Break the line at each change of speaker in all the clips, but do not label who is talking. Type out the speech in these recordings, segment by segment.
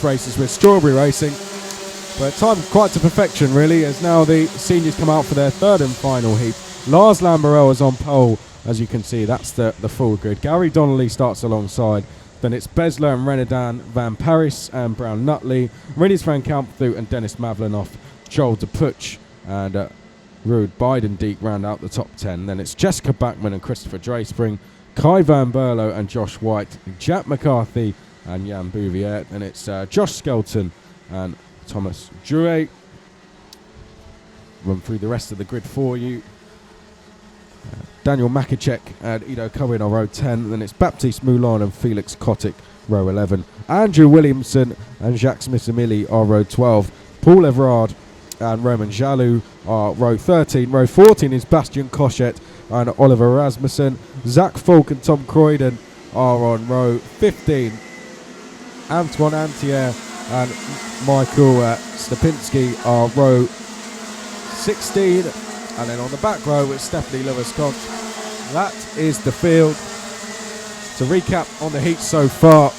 races with Strawberry Racing. But time quite to perfection, really, as now the seniors come out for their third and final heat. Lars Lamberel is on pole, as you can see. That's the full grid. Gary Donnelly starts alongside. Then it's Besler and Renadan, Van Paris and Brown Nutley, Rinus van Kampthout and Dennis Mavlenoff, Joel de Puch and Ruud Beidendijk round out the top 10. Then it's Jessica Backman and Christopher Drayspring, Kai Van Berlo and Josh White, Jack McCarthy and Jan Bouvier. Then it's Josh Skelton and Thomas Drouet. Run through the rest of the grid for you. Daniel Makicek and Ido Cohen on row 10. Then it's Baptiste Moulin and Felix Kotick, row 11. Andrew Williamson and Jacques Smith-Emily are row 12. Paul Everard and Roman Jaloux are row 13. Row 14 is Bastian Cochette and Oliver Rasmussen. Zach Falk and Tom Croydon are on row 15. Antoine Antier and Michael Stapinski are row 16. And then on the back row it's Stephanie Lewis-Conch. That is the field. To recap on the heat so far,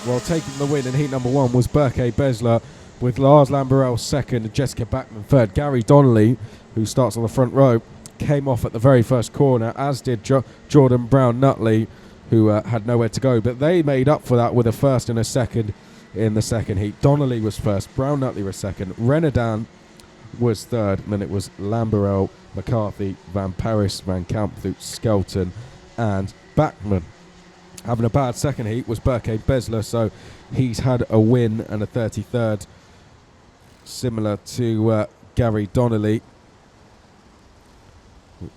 well, taking the win in heat number 1 was Berke Besler, with Lars Lamberel second and Jessica Backman third. Gary Donnelly, who starts on the front row, came off at the very first corner, as did Jordan Brown Nutley, who had nowhere to go. But they made up for that with a first and a second in the second heat. Donnelly was first, Brown Nutley was second, Renadan was third, and then it was Lamberel, McCarthy, Van Paris, Van Kampthout, Skelton and Backman. Having a bad second heat was Berke Besler, so he's had a win and a 33rd, similar to Gary Donnelly.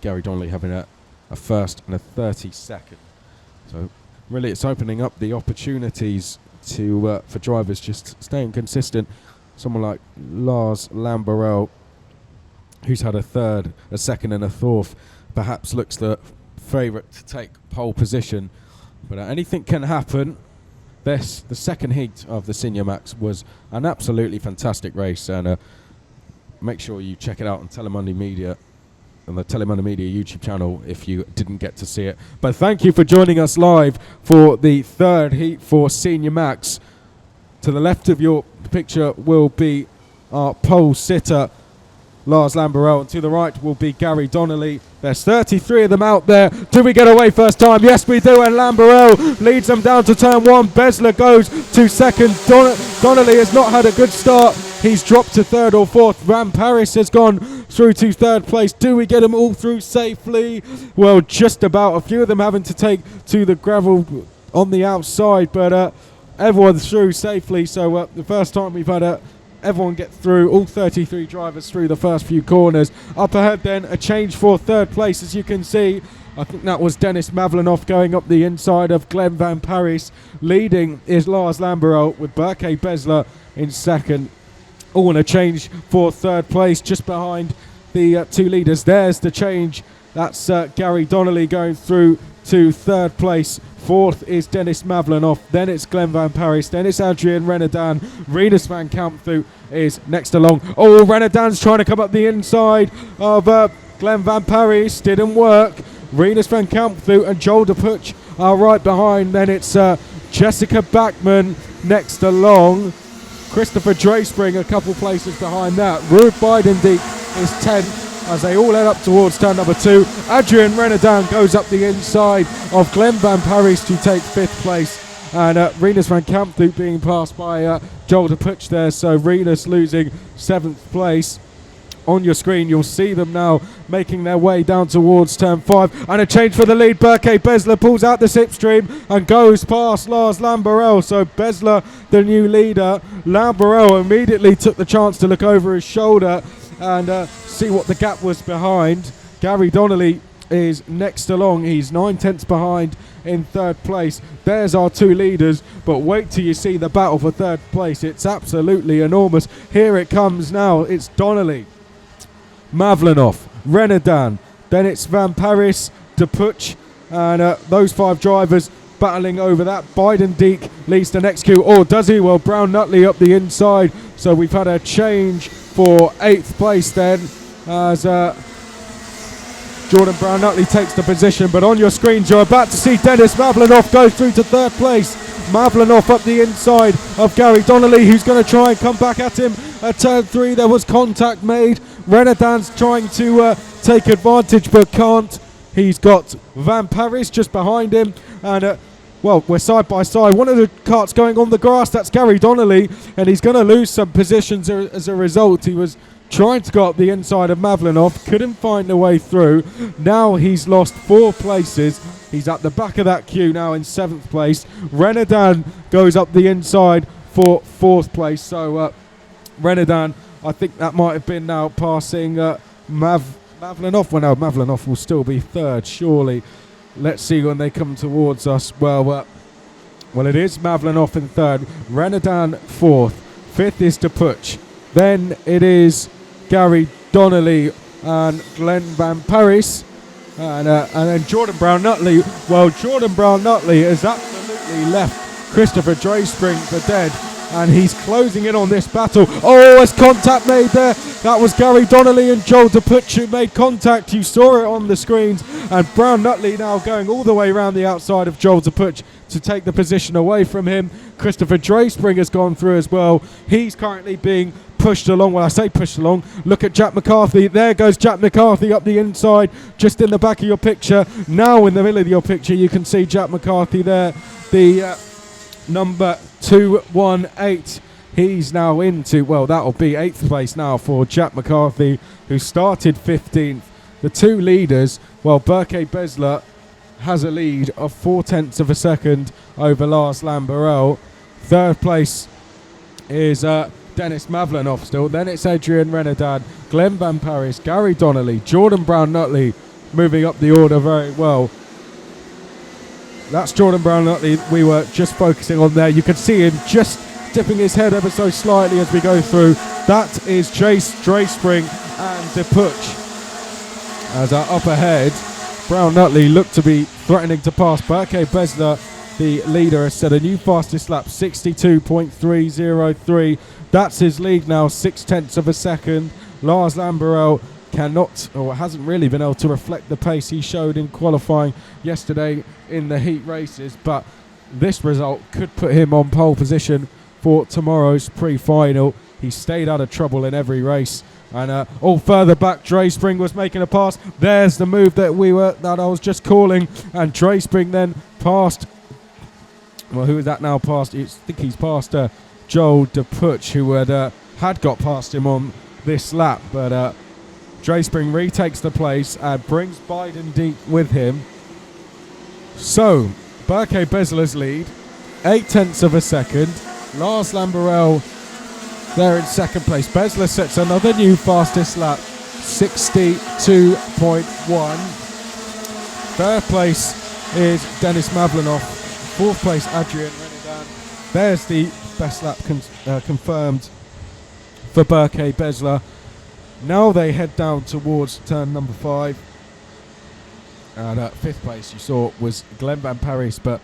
Gary Donnelly having a first and a 32nd. So really it's opening up the opportunities to for drivers just staying consistent. Someone like Lars Lamberel, who's had a third, a second and a fourth, perhaps looks the favourite to take pole position. But anything can happen. The second heat of the Senior Max was an absolutely fantastic race, and make sure you check it out on Telemundi Media, on the Telemundi Media YouTube channel if you didn't get to see it. But thank you for joining us live for the third heat for Senior Max. To the left of your picture will be our pole sitter, Lars Lamberel, and to the right will be Gary Donnelly. There's 33 of them out there. Do we get away first time? Yes, we do, and Lamberel leads them down to turn 1. Besler goes to second. Donnelly has not had a good start. He's dropped to third or fourth. Van Paris has gone through to third place. Do we get them all through safely? Well, just about. A few of them having to take to the gravel on the outside, but everyone's through safely. So the first time we've had everyone get through, all 33 drivers through the first few corners. Up ahead then, a change for third place, as you can see. I think that was Dennis Mavlenoff going up the inside of Glenn Van Paris. Leading is Lars Lamberel with Berke Besler in second. All in a change for third place, just behind the two leaders. There's the change. That's Gary Donnelly going through to third place. Fourth is Dennis Mavlenoff. Then it's Glenn Van Paris. Then it's Adrian Renadan. Rinus van Kampthout is next along. Oh, Renadan's trying to come up the inside of Glenn Van Paris. Didn't work. Rinus van Kampthout and Joel de Puch are right behind. Then it's Jessica Backman next along. Christopher Drayspring a couple places behind that. Ruud Beidendijk is 10th. As they all head up towards turn number 2. Adrian Renadan goes up the inside of Glenn Van Paris to take 5th place. And Rinus van Kampthout being passed by Joel de Puch there. So Rinus losing 7th place. On your screen, you'll see them now making their way down towards turn 5. And a change for the lead. Berke Besler pulls out the slipstream and goes past Lars Lamberel. So Besler, the new leader. Lamberel immediately took the chance to look over his shoulder and see what the gap was behind. Gary Donnelly is next along. He's 9/10 behind in third place. There's our two leaders, but wait till you see the battle for third place. It's absolutely enormous. Here it comes now. It's Donnelly, Mavlenoff, Renadan, then it's Van Paris, de Puch, and those 5 drivers battling over that. Beidendijk leads the next queue, or does he? Well, Brown Nutley up the inside. So we've had a change for 8th place then, as Jordan Brown-Nutley takes the position, but on your screens you're about to see Dennis Mavlanoff go through to third place. Mavlanoff up the inside of Gary Donnelly, who's going to try and come back at him at turn 3. There was contact made. Renadan's trying to take advantage but can't. He's got Van Paris just behind him, and well, we're side by side. One of the karts going on the grass, that's Gary Donnelly, and he's going to lose some positions as a result. He was trying to go up the inside of Mavlanoff, couldn't find a way through. Now he's lost 4 places. He's at the back of that queue now in 7th place. Renadan goes up the inside for 4th place. So Renadan, I think that might have been now passing Mavlanoff. Well, no, Mavlanoff will still be 3rd, surely. Let's see when they come towards us. Well, it is Mavlanoff in 3rd. Renadan 4th. 5th is Depuch. Then it is Gary Donnelly and Glenn Van Paris. And then Jordan Brown-Nutley. Well, Jordan Brown-Nutley has absolutely left Christopher Drayspring for dead, and he's closing in on this battle. Oh, there's contact made there. That was Gary Donnelly and Joel Depuch who made contact. You saw it on the screens. And Brown-Nutley now going all the way around the outside of Joel Depuch to take the position away from him. Christopher Drayspring has gone through as well. He's currently being pushed along. Well, I say pushed along. Look at Jack McCarthy. There goes Jack McCarthy up the inside, just in the back of your picture. Now in the middle of your picture, you can see Jack McCarthy there. The number 218. He's now into, well, that'll be 8th place now for Jack McCarthy, who started 15th. The 2 leaders, well, Berke Besler has a lead of 0.4 of a second over Lars Lamberell. 3rd place is Dennis Mavlanoff still. Then it's Adrian Renadan, Glenn Van Paris, Gary Donnelly, Jordan Brown-Nutley moving up the order very well. That's Jordan Brown-Nutley we were just focusing on there. You can see him just dipping his head ever so slightly as we go through. That is Drayspring and Depuch. As up ahead, Brown-Nutley looked to be threatening to pass. Berke Besler, the leader, has set a new fastest lap, 62.303. That's his lead now, 0.6 of a second. Lars Lamberell cannot, or hasn't really been able to reflect the pace he showed in qualifying yesterday in the heat races, but this result could put him on pole position for tomorrow's pre-final. He stayed out of trouble in every race. And all further back, Drayspring was making a pass. There's the move that I was just calling, and Drayspring then passed. Well, who is that now? Past? I think he's passed Joel Depuch, who had got past him on this lap, but Drayspring retakes the place and brings Biden deep with him. So Berke Besler's lead, 0.8 of a second. Lars Lamberell there in 2nd place. Besler sets another new fastest lap, 62.1. 3rd place is Dennis Mavlanoff. 4th place, Adrian Renadan. There's the best lap confirmed for Berke Besler. Now they head down towards turn number 5. And 5th place you saw was Glenn Van Paris, but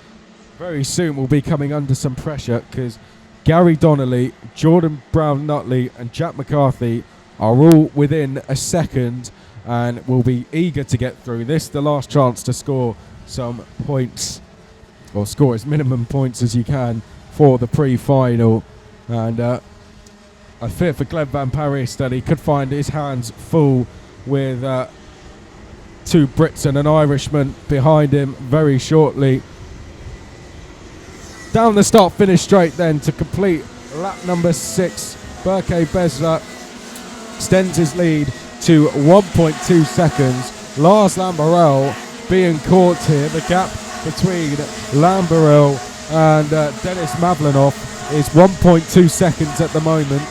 very soon we'll be coming under some pressure because Gary Donnelly, Jordan Brown-Nutley and Jack McCarthy are all within a second and will be eager to get through this. The last chance to score some points, or score as minimum points as you can for the pre-final. And I fear for Glenn Van Paris that he could find his hands full with 2 Brits and an Irishman behind him very shortly. Down the start finish straight then to complete lap number 6. Berke Besler extends his lead to 1.2 seconds. Lars Lamberell being caught here. The gap between Lamberell and Dennis Mavlanoff is 1.2 seconds at the moment.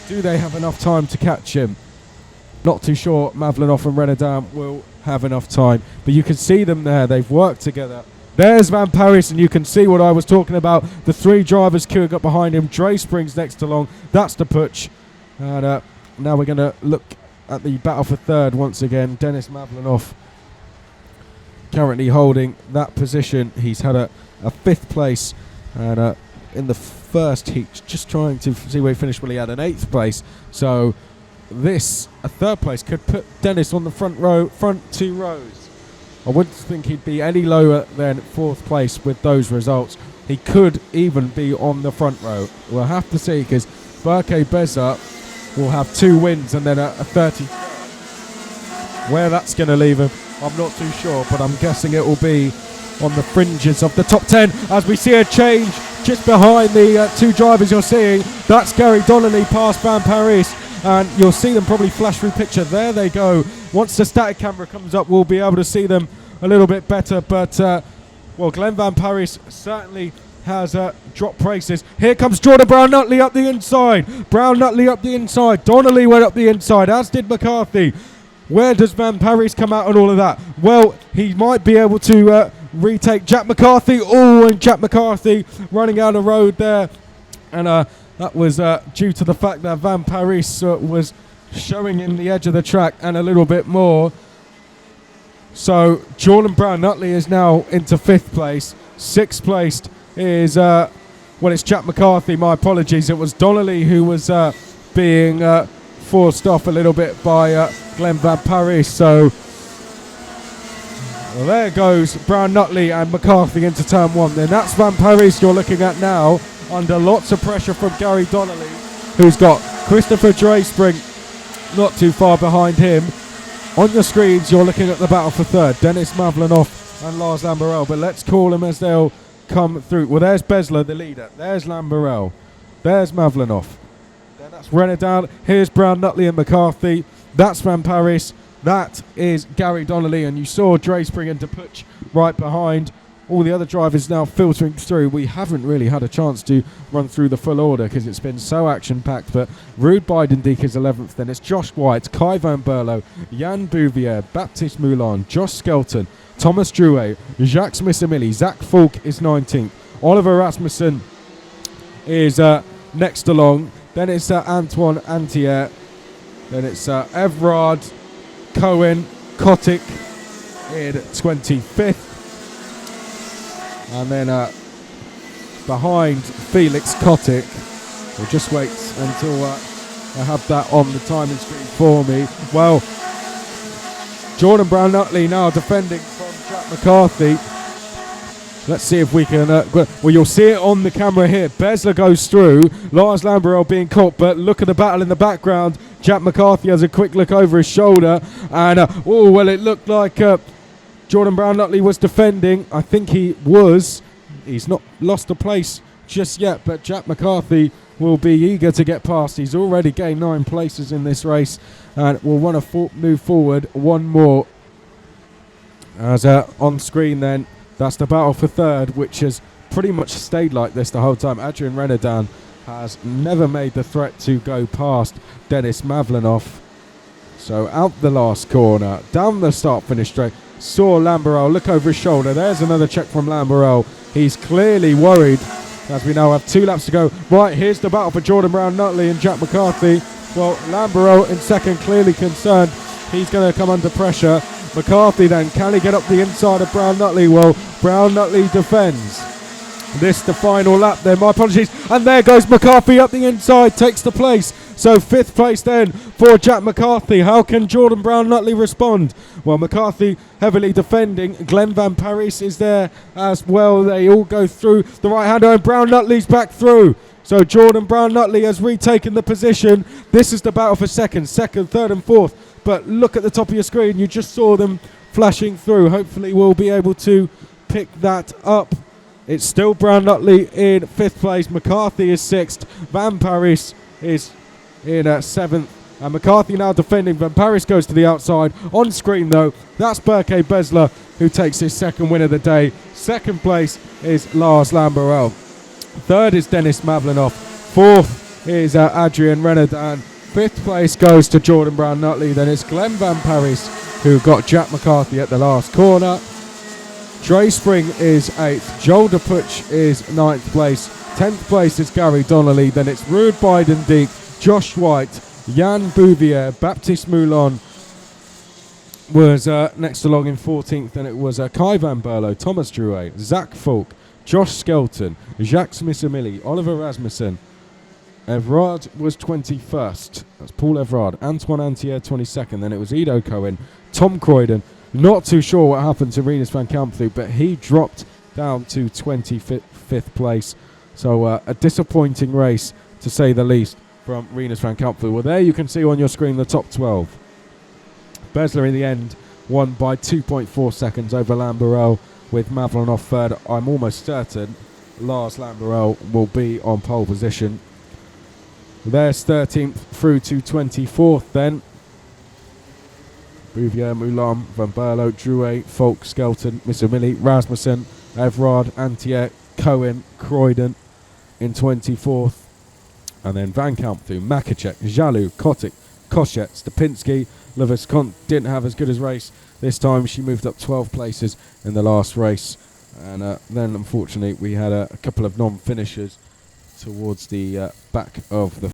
Do they have enough time to catch him? Not too sure Mavlanoff and Renadan will have enough time. But you can see them there. They've worked together. There's Van Paris, and you can see what I was talking about. The 3 drivers queuing up behind him. Drayspring's next along. That's the Depuch. And now we're going to look at the battle for 3rd once again. Dennis Mavlanoff currently holding that position. He's had a 5th place. And in the first heat, just trying to see where he finished. Well, he had an 8th place. So this, a third place, could put Dennis on the front 2 rows. I wouldn't think he'd be any lower than 4th place with those results. He could even be on the front row. We'll have to see, because Berke Beza will have 2 wins and then a 30. Where that's going to leave him, I'm not too sure, but I'm guessing it will be on the fringes of the top 10 as we see a change just behind the 2 drivers you're seeing. That's Gary Donnelly past Van Parijs, and you'll see them probably flash through picture. There they go. Once the static camera comes up, we'll be able to see them a little bit better, but well, Glenn Van Parijs certainly has dropped places. Here comes Jordan Brown-Nutley up the inside. Brown-Nutley up the inside. Donnelly went up the inside, as did McCarthy. Where does Van Parijs come out on all of that? Well, he might be able to retake Jack McCarthy. Oh, and Jack McCarthy running out of road there. And that was due to the fact that Van Parijs was showing in the edge of the track and a little bit more. So Jordan Brown-Nutley is now into 5th place. 6th placed is, well, it's Jack McCarthy. My apologies. It was Donnelly who was being forced off a little bit by Glenn Van Parijs. So well, there goes Brown-Nutley and McCarthy into turn 1. Then that's Van Parijs you're looking at now, under lots of pressure from Gary Donnelly, who's got Christopher Drayspring not too far behind him. On your screens, you're looking at the battle for 3rd, Dennis Mavlanoff and Lars Lamberel, but let's call them as they'll come through. Well, there's Besler, the leader. There's Lamberel. There's Mavlanoff. Then that's Renadan. Here's Brown-Nutley and McCarthy. That's Van Parijs. That is Gary Donnelly, and you saw Drayspring and DePuch right behind. All the other drivers now filtering through. We haven't really had a chance to run through the full order because it's been so action-packed, but Ruud Bijdendijk is 11th. Then it's Josh White, Kai van Berlo, Jan Bouvier, Baptiste Moulin, Josh Skelton, Thomas Drouet, Jacques Smith-Emily, Zach Falk is 19th. Oliver Rasmussen is next along. Then it's Antoine Antier. Then it's Everard, Cohen, Kotick in 25th. And then behind Felix Kotick, we'll just wait until I have that on the timing screen for me. Well, Jordan Brown-Nutley now defending from Jack McCarthy. Let's see if we can... well, you'll see it on the camera here. Besler goes through. Lars Lamberel being caught, but look at the battle in the background. Jack McCarthy has a quick look over his shoulder. And, oh, well, it looked like Jordan Brown-Nutley was defending. I think he was. He's not lost a place just yet, but Jack McCarthy will be eager to get past. He's already gained 9 places in this race and will want to move forward one more. As on screen then, that's the battle for 3rd, which has pretty much stayed like this the whole time. Adrian Renadan has never made the threat to go past Dennis Mavlanoff. So out the last corner, down the start-finish straight, saw Lamberel look over his shoulder. There's another check from Lamberel. He's clearly worried as we now have 2 laps to go. Right, here's the battle for Jordan Brown-Nutley and Jack McCarthy. Well, Lamberel in second, clearly concerned. He's going to come under pressure. McCarthy then, can he get up the inside of Brown-Nutley? Well, Brown-Nutley defends. This the final lap then, my apologies. And there goes McCarthy up the inside, takes the place. So 5th place then for Jack McCarthy. How can Jordan Brown-Nutley respond? Well, McCarthy heavily defending. Glenn Van Parijs is there as well. They all go through the right-hander and Brown-Nutley's back through. So Jordan Brown-Nutley has retaken the position. This is the battle for 2nd, 3rd and 4th. But look at the top of your screen. You just saw them flashing through. Hopefully we'll be able to pick that up. It's still Brown-Nutley in 5th place. McCarthy is 6th. Van Parijs is in 7th. And McCarthy now defending. Van Parijs goes to the outside. On screen, though, that's Berke Besler, who takes his 2nd win of the day. 2nd place is Lars Lamberel. 3rd is Dennis Mavlanoff. 4th is Adrian Renadan. 5th place goes to Jordan Brown-Nutley. Then it's Glenn Van Parijs, who got Jack McCarthy at the last corner. Drayspring is 8th. Joel DePuch is 9th place. 10th place is Gary Donnelly. Then it's Ruud Bijdendijk, Josh White, Jan Bouvier, Baptiste Moulin was next along in 14th. Then it was Kai van Berlo, Thomas Drouet, Zach Falk, Josh Skelton, Jacques Smith-Emily, Oliver Rasmussen, Evrard was 21st. That's Paul Evrard. Antoine Antier 22nd. Then it was Ido Cohen. Tom Croydon. Not too sure what happened to Rinus van Kampfu, but he dropped down to 25th place. So a disappointing race, to say the least, from Rinus van Kampfu. Well, there you can see on your screen the top 12. Besler in the end won by 2.4 seconds over Lamborel, with Mavlonov third. I'm almost certain Lars Lamborel will be on pole position. There's 13th through to 24th then. Bouvier, Moulin, Van Berlo, Drouet, Falk, Skelton, Misumili, Rasmussen, Evrard, Antier, Cohen, Croydon in 24th. And then Van Kampfu, Makacek, Jalou, Kotick, Koshet, Stapinski. Leviscont didn't have as good a race this time. She moved up 12 places in the last race. And then, unfortunately, we had a couple of non-finishers towards the back of the